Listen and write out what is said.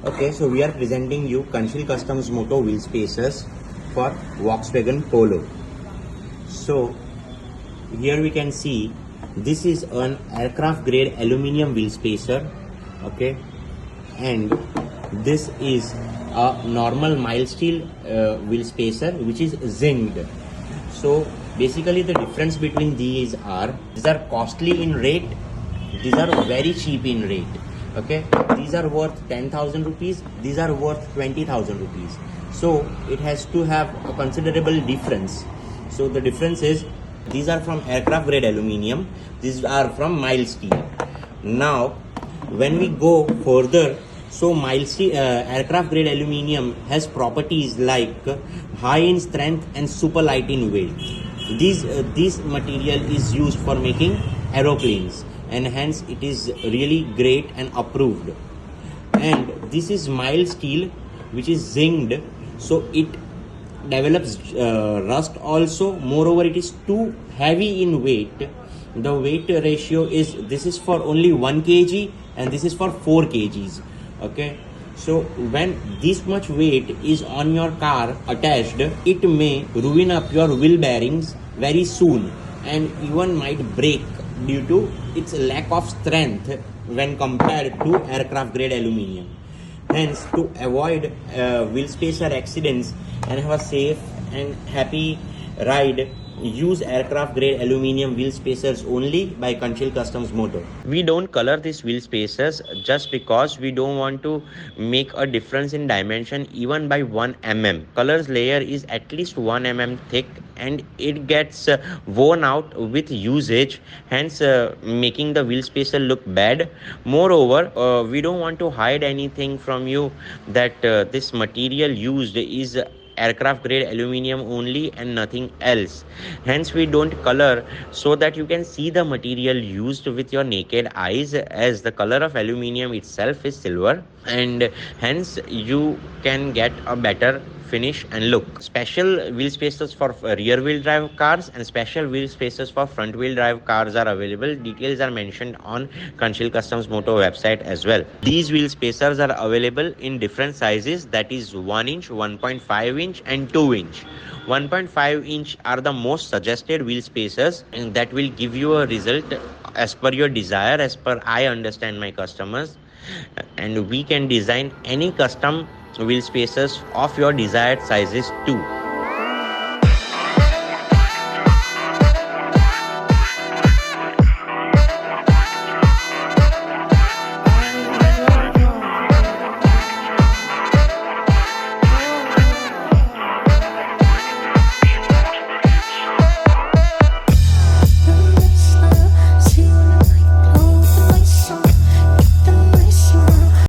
Okay, so we are presenting you Kanshil Custom Moto wheel spacers for Volkswagen Polo. So here we can see this is an aircraft grade aluminium wheel spacer. Okay, and this is a normal mild steel wheel spacer which is zinged. So basically the difference between these are costly in rate, these are very cheap in rate. Okay, these are worth 10,000 rupees, these are worth 20,000 rupees. So it has to have a considerable difference. So the difference is these are from aircraft grade aluminium, these are from mild steel. Now when we go further, so mild steel, aircraft grade aluminium has properties like high in strength and super light in weight. This material is used for making aeroplanes, and hence it is really great and approved. And this is mild steel which is zinged, so it develops rust also. Moreover, it is too heavy in weight. The weight ratio is, this is for only 1 kg and this is for 4 kgs. Okay, so when this much weight is on your car attached, it may ruin up your wheel bearings very soon and even might break due to its lack of strength when compared to aircraft grade aluminium. Hence, to avoid wheel spacer accidents and have a safe and happy ride, use aircraft grade aluminium wheel spacers only by Kanshil Custom Moto. We don't color these wheel spacers just because we don't want to make a difference in dimension even by 1 mm. Colors layer is at least 1 mm thick and it gets worn out with usage, hence making the wheel spacer look bad. Moreover, we don't want to hide anything from you that this material used is aircraft grade aluminium only and nothing else. Hence we don't color so that you can see the material used with your naked eyes, as the color of aluminium itself is silver, and hence you can get a better finish and look. Special wheel spacers for rear wheel drive cars and special wheel spacers for front wheel drive cars are available. Details are mentioned on Kanshil Customs Moto website as well. These wheel spacers are available in different sizes, that is 1 inch, 1.5 inch and 2 inch. 1.5 inch are the most suggested wheel spacers, and that will give you a result as per your desire, as per I understand my customers, and we can design any custom wheel spacers of your desired sizes too.